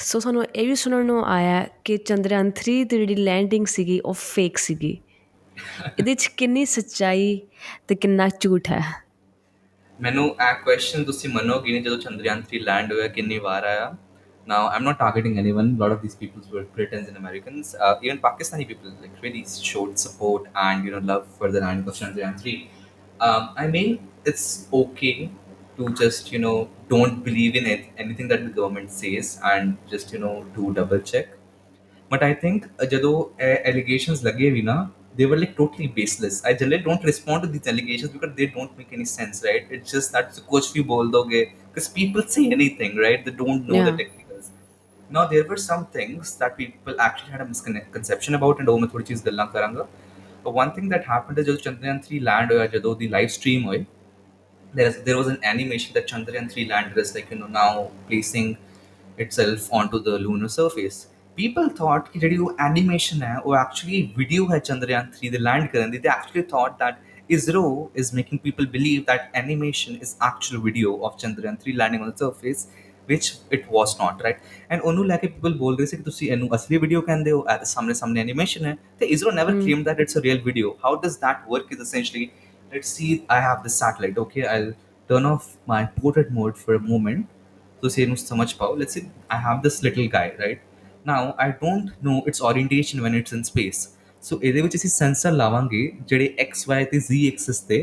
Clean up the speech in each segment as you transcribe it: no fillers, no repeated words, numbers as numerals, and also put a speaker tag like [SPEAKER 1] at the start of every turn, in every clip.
[SPEAKER 1] ਸੋ ਸਾਨੂੰ ਇਹ ਵੀ ਸੁਣਨ ਨੂੰ ਆਇਆ ਕਿ ਚੰਦਰਯਾਨ 3 ਦੀ ਜਿਹੜੀ ਲੈਂਡਿੰਗ ਸੀਗੀ ਉਹ ਫੇਕ ਸੀਗੀ। ਇਹਦੇ 'ਚ ਕਿੰਨੀ ਸੱਚਾਈ ਤੇ ਕਿੰਨਾ ਝੂਠ ਹੈ?
[SPEAKER 2] ਮੈਨੂੰ ਇਹ ਕੁਐਸਚਨ ਤੁਸੀਂ ਮੰਨੋਗੇ ਨਹੀਂ, ਜਦੋਂ ਚੰਦਰਯਾਨ 3 ਲੈਂਡ ਹੋਇਆ ਕਿੰਨੀ ਵਾਰ ਆਇਆ। Now, I'm not targeting anyone. A lot of these people were Britons and Americans. Even Pakistani people like really showed support and love for the landing of Chandrayaan 3. I mean, it's okay to just don't believe in it, anything that the government says, and just do double check. But I think ਜਦੋਂ allegations ਲੱਗੇ ਵੀ ਨਾ, they were like totally baseless. I generally don't respond to these allegations because they don't make any sense, right? It's just that कुछ भी बोल दोगे because people say anything, right? They don't know the
[SPEAKER 1] Yeah.
[SPEAKER 2] technicals. Now there were some things that people actually had a misconception about, and ਉਹ ਮੈਂ ਥੋੜੀ ਚੀਜ਼ ਗੱਲਾਂ ਕਰਾਂਗਾ. But one thing that happened is ਜਦੋਂ Chandrayaan 3 land ਹੋਇਆ, ਜਦੋਂ ਦੀ live stream ਹੋਈ, there was an animation that Chandrayaan 3 lander is like now placing itself onto the lunar surface. People thought कि ਜਿਹੜੀ ਉਹ animation है वो actually video है Chandrayaan 3 ਦੇ land ਕਰਨ ਦੀ. They actually thought that ISRO is making people believe that animation is actual video of Chandrayaan 3 landing on the surface, which it was not, right? And ਉਹਨੂੰ ਲੈ ਕੇ people ਬੋਲ ਰਹੇ ਸੀ ਕਿ ਤੁਸੀਂ ਇਹਨੂੰ ਅਸਲੀ video ਕਹਿੰਦੇ ਹੋ, ਇਹ ਸਾਹਮਣੇ ਸਾਹਮਣੇ animation ਹੈ, ਤੇ ISRO never
[SPEAKER 1] Mm.
[SPEAKER 2] claimed that it's a real video. How does that work is essentially, let's see, I have this satellite, okay, I'll turn off my portrait mode for a moment so say so much power. Let's say I have this little guy, right? Now I don't know its orientation when it's in space. So ਇਹਦੇ ਵਿੱਚ ਅਸੀਂ sensor ਲਾਵਾਂਗੇ ਜਿਹੜੇ XY ਤੇ Z axis ਤੇ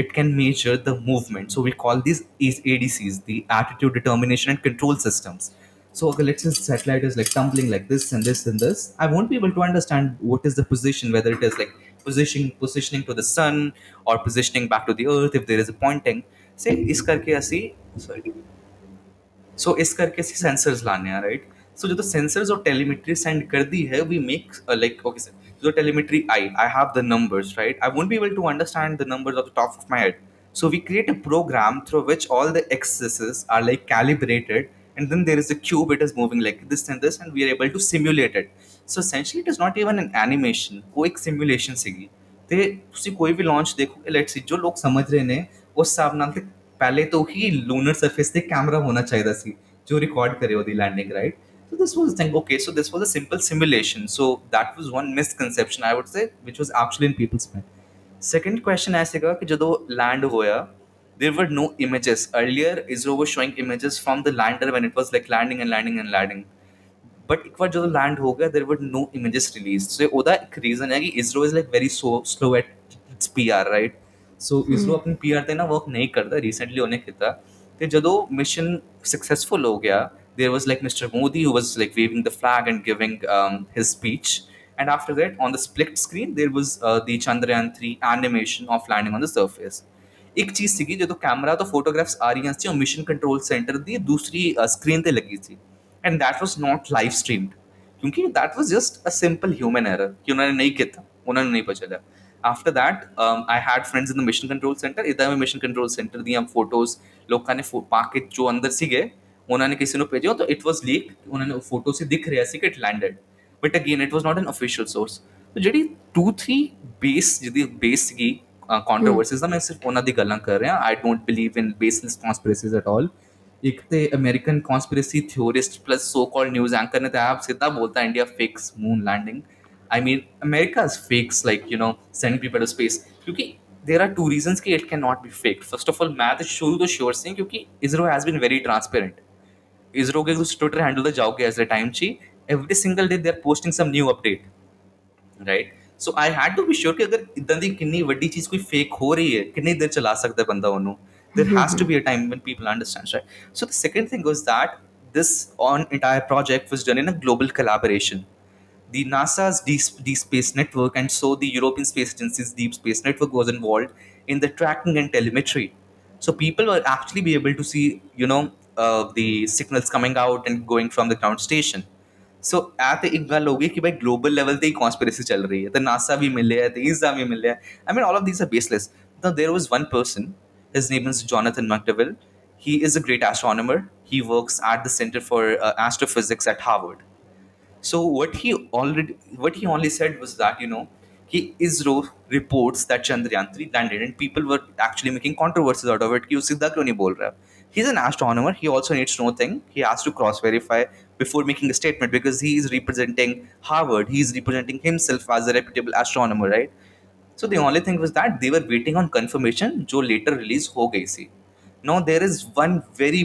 [SPEAKER 2] it can measure the movement. So we call these ADCs, the attitude determination and control systems. So okay, let's say satellite is like tumbling like this and this and this. I won't be able to understand what is the position, whether it is like positioning to the sun or positioning back to the earth if there is a pointing. Say is करके ऐसी sorry सो इस करके से sensors लाने हैं, right? सो जो तो sensors और टेलीमेट्री सेंड कर दी है, we make like okay sir, जो telemetry I have the numbers, right? I won't be able to understand the numbers off the top of my head. So we create a program through which all the axes are like calibrated, and then there is a cube, it is moving like this and this, and we are able to simulate it. So essentially it is not even an animation, वो एक simulation ਸੀਗੀ. ਤੇ ਤੁਸੀਂ ਕੋਈ ਵੀ launch ਦੇਖੋਗੇ, let's see ਜੋ ਲੋਕ ਸਮਝ ਰਹੇ ਨੇ ਉਸ ਹਿਸਾਬ ਨਾਲ ਤੇ ਪਹਿਲੇ ਤੋਂ ਹੀ ਲੂਨਰ ਸਰਫੇਸ ਤੇ ਕੈਮਰਾ ਹੋਣਾ ਚਾਹੀਦਾ ਸੀ ਜੋ ਰਿਕਾਰਡ ਕਰੇ ਉਹਦੀ landing, right? So this was the thing. Okay, so this was a simple simulation. So that was one misconception I would say, which was actually in people's mind. Second question ऐसे का कि ਜਦੋਂ land होया, there were no images. Earlier, ISRO was showing images from the lander when it was like landing and landing and landing. But एक बार जो land हो गया, there were no images release. So ਉਹਦਾ ਇੱਕ ਰੀਜ਼ਨ ਹੈ ਕਿ ISRO is like very slow at its PR, right? So ISRO ਆਪਣੀ ਪੀਆਰ ਤੇ ਨਾ ਵਰਕ ਨਹੀਂ ਕਰਦਾ. ਰੀਸੈਂਟਲੀ ਉਹਨੇ ਕੀਤਾ, ਤੇ ਜਦੋਂ ਮਿਸ਼ਨ ਸਕਸੈਸਫੁਲ ਹੋ ਗਿਆ, there was like Mr. Modi who was like waving the flag and giving his speech, and after that on the split screen there was the Chandrayaan 3 animation of landing on the surface. ਇੱਕ ਚੀਜ਼ ਸੀਗੀ, ਜਦੋਂ camera ਤੋਂ photographs ਆ ਰਹੀਆਂ ਸੀ ਉਹ mission control centre ਦੀ ਦੂਸਰੀ screen ਤੇ ਲੱਗੀ ਸੀ, and that was not live streamed क्योंकि that was just a simple human error कि उन्होंने नहीं किया था, उन्होंने नहीं पता चला. After that, I had friends in the mission control center. इधर में mission control center ਦੀਆਂ photos ਲੋਕਾਂ ਨੇ ਪਾ ਕੇ ਜੋ ਅੰਦਰ ਸੀਗੇ ਉਹਨਾਂ ਨੇ ਕਿਸੇ ਨੂੰ ਭੇਜਿਆ, ਤਾਂ it was leaked. ਉਹਨਾਂ ਨੇ ਫੋਟੋ ਸੇ ਦਿਖ ਰਿਹਾ ਸੀ ਕਿ it landed, but again it was not an official source. तो ਜਿਹੜੀ 2-3 ਬੇਸ ਜਿਹਦੀ ਬੇਸ ਸੀਗੀ controversies ਦਾ, ਮੈਂ ਸਿਰਫ ਉਹਨਾਂ ਦੀ ਗੱਲਾਂ ਕਰ ਰਿਹਾ. I don't believe in baseless conspiracies at all. एक तो American conspiracy theorist plus so called news anchor ने तो आप सीधा बोलता है India fakes moon landing. I mean America fakes like sending people to space, क्योंकि देर आर 2 reasons कि it cannot be faked. First of all, मैं तो शुरू तो श्योर से क्योंकि ISRO has been very transparent. ISRO के ट्विटर हैंडल तो जाओगे एज द टाइम ची, every single day they are posting some new update, right? So I had to be sure कि अगर इदा की कितनी वड्डी चीज़ कोई फेक हो रही है, कितनी देर चला सकता है बंदा उन्होंने. There has to be a time when people understand, right? So the second thing was that this entire project was done in a global collaboration. The NASA's Deep Space Network and so the European Space Agency's Deep Space Network was involved in the tracking and telemetry. So people were actually be able to see, the signals coming out and going from the ground station. सो ਇਹ ਤੇ ਇੱਕ ਗੱਲ ਹੋ ਗਈ ਕਿ ਭਾਈ global level ਤੇ ਹੀ conspiracy ਚੱਲ ਰਹੀ ਹੈ, ਤੇ ਨਾਸਾ ਵੀ ਮਿਲਿਆ ਤੇ ਇਸਦਾ ਵੀ ਮਿਲਿਆ. I mean, all of these are baseless. Now there was one person, his name is Jonathan McDowell. He is a great astronomer. He works at the Center for Astrophysics at Harvard. So what he only said was that he ISRO reports that Chandrayaan 3 landed, and people were actually making controversies out of it कि वो सीधा क्यों नहीं बोल रहा. He's an astronomer. He also needs to know thing. He has to cross verify before making a statement because he is representing Harvard. He is representing himself as a reputable astronomer, right? So the only thing was that they were waiting on confirmation, जो later release हो गई सी. Now there is one very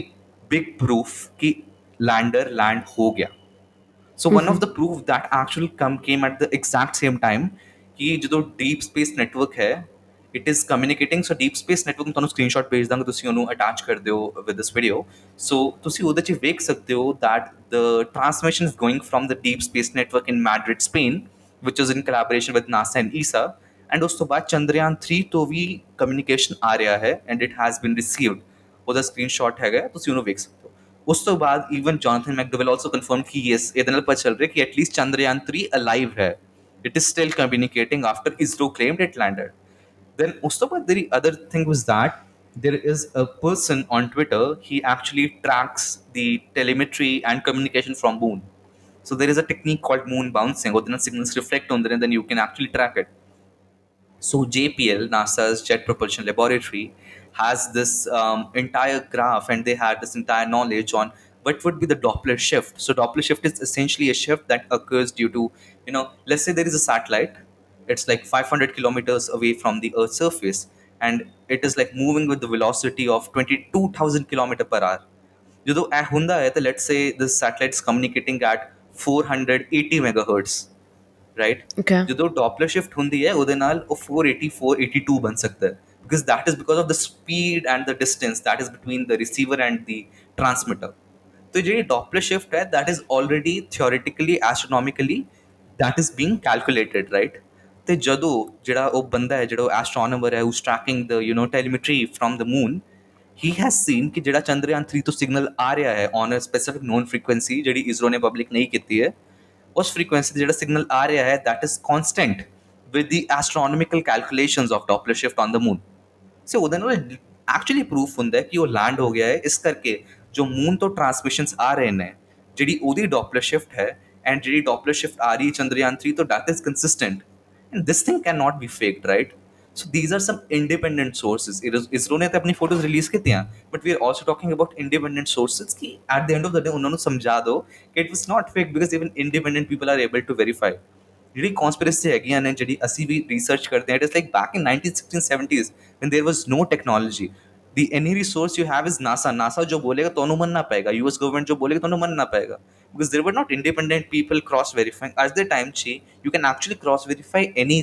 [SPEAKER 2] big proof कि lander land हो गया. So one of the proof that actually came at the exact same time कि जो deep space network है, it is communicating. So deep space network में ਤੁਹਾਨੂੰ screenshot ਭੇਜ ਦਾਂਗਾ, ਤੁਸੀਂ ਉਹਨੂੰ attach ਕਰ ਦਿਓ with this video. So ਤੁਸੀਂ ਉਹਦੇ 'ਚ ਵੇਖ ਸਕਦੇ ਹੋ that the transmission is going from the deep space network in Madrid, Spain, which is in collaboration with NASA and ESA. And ਉਸ ਤੋਂ ਬਾਅਦ ਚੰਦਰਯਾਨ 3 ਤੋਂ ਵੀ communication ਆ ਰਿਹਾ ਹੈ and it has been received. ਉਹਦਾ screenshot ਹੈਗਾ, ਤੁਸੀਂ ਉਹਨੂੰ ਵੇਖ ਸਕਦੇ ਹੋ. ਉਸ ਤੋਂ ਬਾਅਦ even Jonathan McDowell also confirmed कि yes ਇਹਦੇ ਨਾਲ ਪਤਾ ਚੱਲ ਰਿਹਾ ਕਿ at least Chandrayaan 3 alive है. It is still communicating after ISRO claimed it landed. Then ਉਸ ਤੋਂ ਬਾਅਦ the other thing was that there is a person on Twitter, he actually tracks the telemetry and communication from moon. So there is a technique called moon bouncing, ਉਹਦੇ ਨਾਲ signals reflect on there and then you can actually track it. So JPL, NASA's Jet Propulsion Laboratory, has this entire graph, and they had this entire knowledge on what would be the Doppler shift. So Doppler shift is essentially a shift that occurs due to, let's say there is a satellite. It's like 500 kilometers away from the Earth's surface, and it is like moving with the velocity of 22,000 kilometer per hour. ਜਦੋਂ ਇਹ ਹੁੰਦਾ ਹੈ ਤਾਂ let's say the satellite is communicating at 480 megahertz, right.
[SPEAKER 1] Okay.
[SPEAKER 2] ਜਦੋਂ Doppler shift ਹੁੰਦੀ ਹੈ ਉਹਦੇ ਨਾਲ ਉਹ 480 482 ਬਣ ਸਕਦਾ ਹੈ because that is because of the speed and the distance that is between the receiver and the transmitter. तो ਜਿਹੜੀ ਡੋਪਲਰ ਸ਼ਿਫਟ ਹੈ that is already theoretically astronomically that is being calculated, right? ਤੇ ਜਦੋਂ ਜਿਹੜਾ ਉਹ ਬੰਦਾ ਹੈ ਜਿਹੜਾ ਉਹ astronomer ਹੈ who's tracking the telemetry from the moon, he has seen ਕਿ ਜਿਹੜਾ ਚੰਦਰਯਾਨ 3 ਤੋਂ ਸਿਗਨਲ ਆ ਰਿਹਾ ਹੈ on a specific known frequency ਜਿਹੜੀ ਇਸਰੋ ਨੇ ਪਬਲਿਕ ਨਹੀਂ ਕੀਤੀ ਹੈ, ਉਸ frequency ਤੇ ਜਿਹੜਾ ਸਿਗਨਲ ਆ ਰਿਹਾ ਹੈ that is constant with the astronomical calculations of Doppler shift on the moon. So ਉਹਦੇ ਨਾਲ ਐਕਚੁਅਲੀ ਪ੍ਰੂਫ ਹੁੰਦਾ ਹੈ ਕਿ ਉਹ ਲੈਂਡ ਹੋ ਗਿਆ ਹੈ ਇਸ ਕਰਕੇ ਜੋ ਮੂਨ ਤੋਂ ਟਰਾਂਸਮਿਸ਼ਨਸ ਆ ਰਹੇ ਨੇ ਜਿਹੜੀ ਉਹਦੀ ਡੋਪਲਰ ਸ਼ਿਫਟ ਹੈ ਐਂਡ ਜਿਹੜੀ ਡੋਪਲਰ ਸ਼ਿਫਟ ਆ ਰਹੀ ਹੈ ਚੰਦਰਯਾਨ 3 ਤੋਂ that is consistent and this thing cannot be faked, right? So these are some independent sources. ISRO ने तो अपनी फोटोज रिलीज की थी, but we are also talking about independent sources कि at the end of the day उन्होंने समझा दो कि it was not fake because even independent people are able to verify. ਜਿਹੜੀ conspiracy ਹੈਗੀਆਂ ਨੇ ਜਿਹੜੀ ਅਸੀਂ ਵੀ research ਕਰਦੇ ਹਾਂ, it is like back in 1960s 70s when there was no technology. The any resource you have is NASA जो बोलेगा ਤੁਹਾਨੂੰ ਮੰਨਣਾ ਪਏਗਾ, US government जो बोलेगा ਤੁਹਾਨੂੰ ਮੰਨਣਾ पड़ेगा, because there were not independent people cross verifying at the time. You can actually cross verify any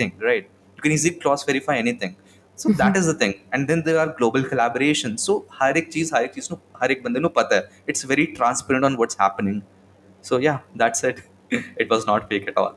[SPEAKER 2] thing, right? You can easily cross verify anything. So that is the thing. And then there are global collaborations. So हर एक चीज नु हर एक बंदे नु पता है. It's very transparent on what's happening. So yeah, that's it. It was not fake at all.